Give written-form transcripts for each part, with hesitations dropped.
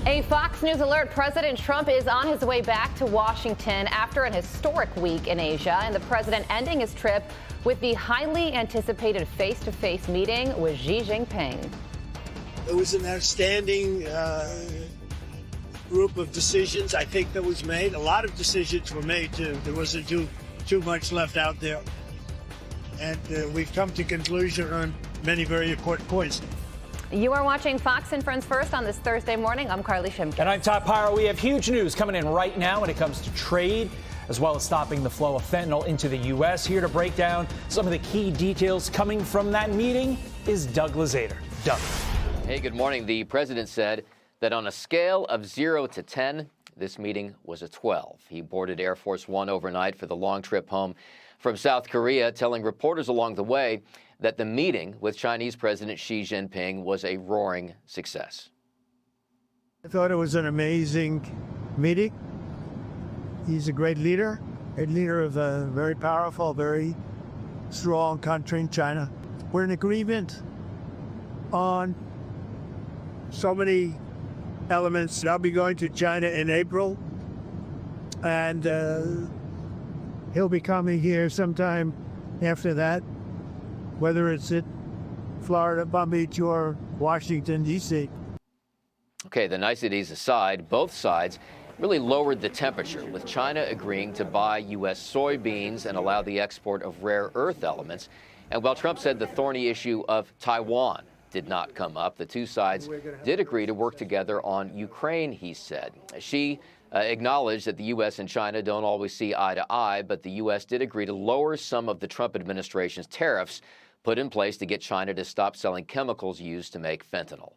A Fox News alert. President Trump is on his way back to Washington after an historic week in Asia, and the president ending his trip with the highly anticipated face-to-face meeting with Xi Jinping. It was an outstanding group of decisions, I think, that was made. A lot of decisions were made, too. There wasn't too much left out there. And we've come to conclusion on many very important points. You are watching Fox and Friends First on this Thursday morning. I'm Carly Shimkin. And I'm Todd Pyro. We have huge news coming in right now when it comes to trade, as well as stopping the flow of fentanyl into the U.S. Here to break down some of the key details coming from that meeting is Doug Luzader. Doug. Hey, good morning. The president said that on a scale of 0 to 10, this meeting was a 12. He boarded Air Force One overnight for the long trip home from South Korea, telling reporters along the way that the meeting with Chinese President Xi Jinping was a roaring success. I thought it was an amazing meeting. He's a great leader of a very powerful, very strong country in China. We're in agreement on so many elements. I'll be going to China in April, and he'll be coming here sometime after that, whether it's at Florida, Palm Beach, or Washington, D.C. Okay, the niceties aside, both sides really lowered the temperature, with China agreeing to buy U.S. soybeans and allow the export of rare earth elements. And while Trump said the thorny issue of Taiwan did not come up, the two sides did agree to work together on Ukraine, he said. Xi acknowledged that the U.S. and China don't always see eye to eye, but the U.S. did agree to lower some of the Trump administration's tariffs put in place to get China to stop selling chemicals used to make fentanyl.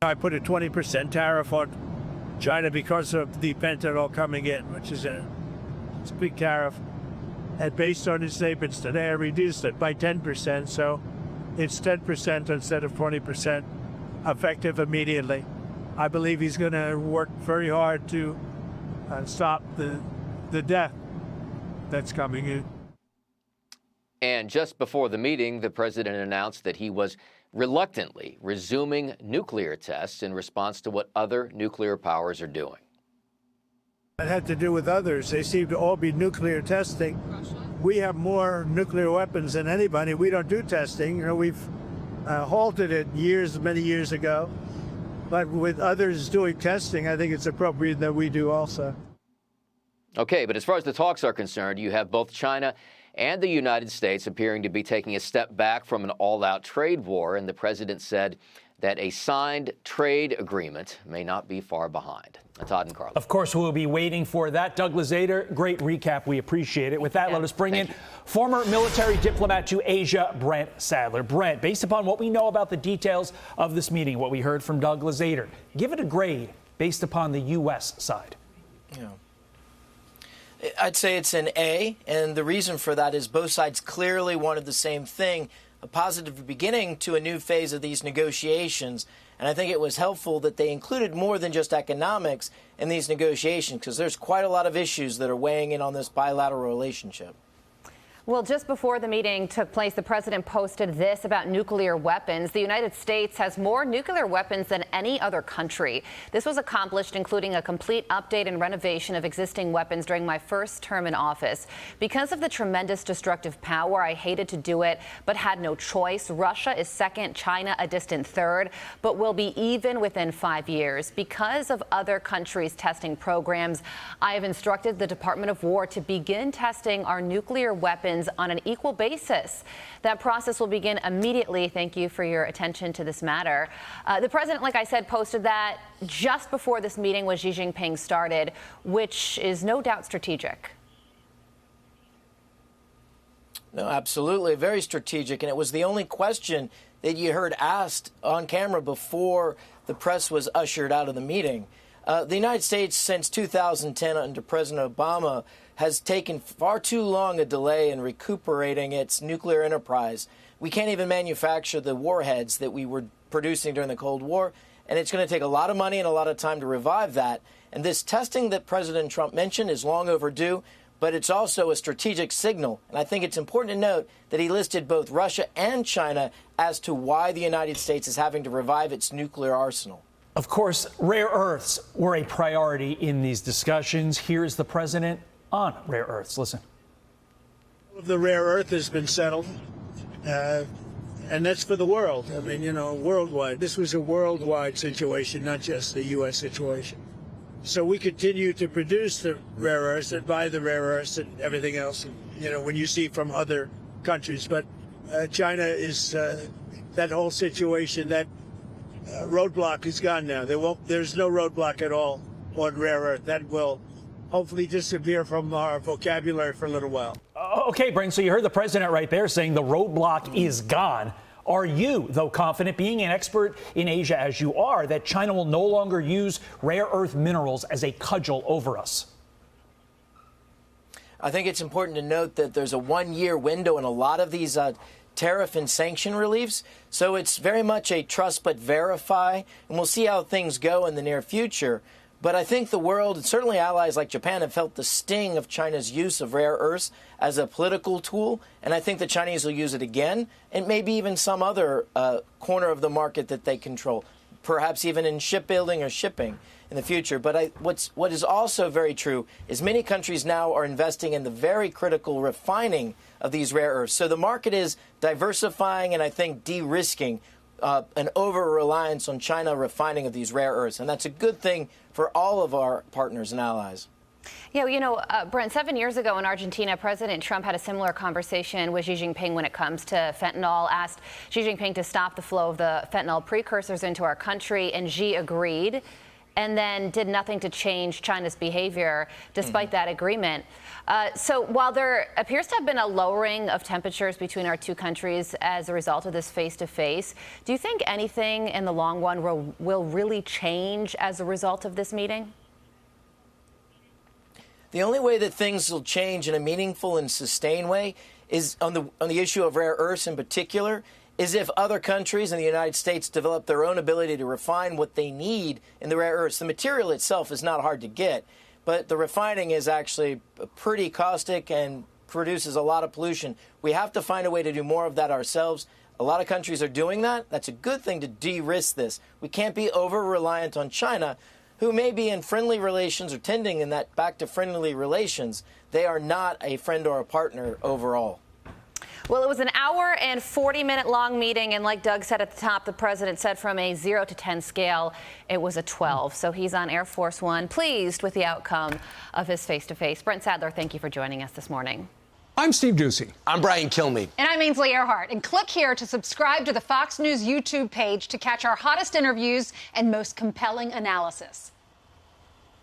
I put a 20% tariff on China because of the fentanyl coming in, which is a big tariff. And based on his statements today, I reduced it by 10%, so it's 10% instead of 20%, effective immediately. I believe he's going to work very hard to stop the death that's coming in. And just before the meeting, the president announced that he was reluctantly resuming nuclear tests in response to what other nuclear powers are doing. It had to do with others. They seem to all be nuclear testing. We have more nuclear weapons than anybody. We don't do testing. You know, we've halted it many years ago. But with others doing testing, I think it's appropriate that we do also. Okay, but as far as the talks are concerned, you have both China and the United States appearing to be taking a step back from an all-out trade war, and the president said that a signed trade agreement may not be far behind. Todd and Carla. Of course, we'll be waiting for that. Doug Luzader, great recap. We appreciate it. With that, let us bring in former military diplomat to Asia, Brent Sadler. Brent, based upon what we know about the details of this meeting, what we heard from Doug Luzader, give it a grade based upon the U.S. side. Yeah. I'd say it's an A, and the reason for that is both sides clearly wanted the same thing, a positive beginning to a new phase of these negotiations. And I think it was helpful that they included more than just economics in these negotiations, because there's quite a lot of issues that are weighing in on this bilateral relationship. Well, just before the meeting took place, the president posted this about nuclear weapons. The United States has more nuclear weapons than any other country. This was accomplished including a complete update and renovation of existing weapons during my first term in office. Because of the tremendous destructive power, I hated to do it, but had no choice. Russia is second, China a distant third, but will be even within 5 years. Because of other countries' testing programs, I have instructed the Department of War to begin testing our nuclear weapons on an equal basis. That process will begin immediately. Thank you for your attention to this matter. The president, like I said, posted that just before this meeting with Xi Jinping started, which is no doubt strategic. No, absolutely. Very strategic. And it was the only question that you heard asked on camera before the press was ushered out of the meeting. The United States, since 2010 under President Obama, has taken far too long a delay in recuperating its nuclear enterprise. We can't even manufacture the warheads that we were producing during the Cold War, and it's going to take a lot of money and a lot of time to revive that. And this testing that President Trump mentioned is long overdue, but it's also a strategic signal. And I think it's important to note that he listed both Russia and China as to why the United States is having to revive its nuclear arsenal. Of course, rare earths were a priority in these discussions. Here's the president on rare earths. Listen. The rare earth has been settled, and that's for the world. I mean, worldwide. This was a worldwide situation, not just a U.S. situation. So we continue to produce the rare earths and buy the rare earths and everything else, when you see from other countries. But China is, that whole situation, that roadblock is gone now. There's no roadblock at all on rare earth. That will hopefully disappear from our vocabulary for a little while. Okay, Brent, so you heard the president right there saying the roadblock is gone. Are you, though, confident, being an expert in Asia as you are, that China will no longer use rare earth minerals as a cudgel over us? I think it's important to note that there's a one-year window in a lot of these tariff and sanction reliefs. So it's very much a trust but verify, and we'll see how things go in the near future. But I think the world, and certainly allies like Japan, have felt the sting of China's use of rare earths as a political tool. And I think the Chinese will use it again, and maybe even some other corner of the market that they control, perhaps even in shipbuilding or shipping in the future. But what is also very true is many countries now are investing in the very critical refining of these rare earths. So the market is diversifying and I think de-risking an over-reliance on China refining of these rare earths. And that's a good thing for all of our partners and allies. Yeah, Brent, 7 years ago in Argentina, President Trump had a similar conversation with Xi Jinping when it comes to fentanyl, asked Xi Jinping to stop the flow of the fentanyl precursors into our country, and Xi agreed, and then did nothing to change China's behavior despite that agreement. So while there appears to have been a lowering of temperatures between our two countries as a result of this face-to-face, do you think anything in the long run will really change as a result of this meeting? The only way that things will change in a meaningful and sustained way is on the issue of rare earths in particular, is if other countries and the United States develop their own ability to refine what they need in the rare earths. The material itself is not hard to get, but the refining is actually pretty caustic and produces a lot of pollution. We have to find a way to do more of that ourselves. A lot of countries are doing that. That's a good thing to de-risk this. We can't be over-reliant on China, who may be in friendly relations or tending in that back to friendly relations. They are not a friend or a partner overall. Well, it was an hour and 40-minute long meeting, and like Doug said at the top, the president said from a 0 to 10 scale, it was a 12. So he's on Air Force One, pleased with the outcome of his face-to-face. Brent Sadler, thank you for joining us this morning. I'm Steve Ducey. I'm Brian Kilmeade. And I'm Ainsley Earhart. And click here to subscribe to the Fox News YouTube page to catch our hottest interviews and most compelling analysis.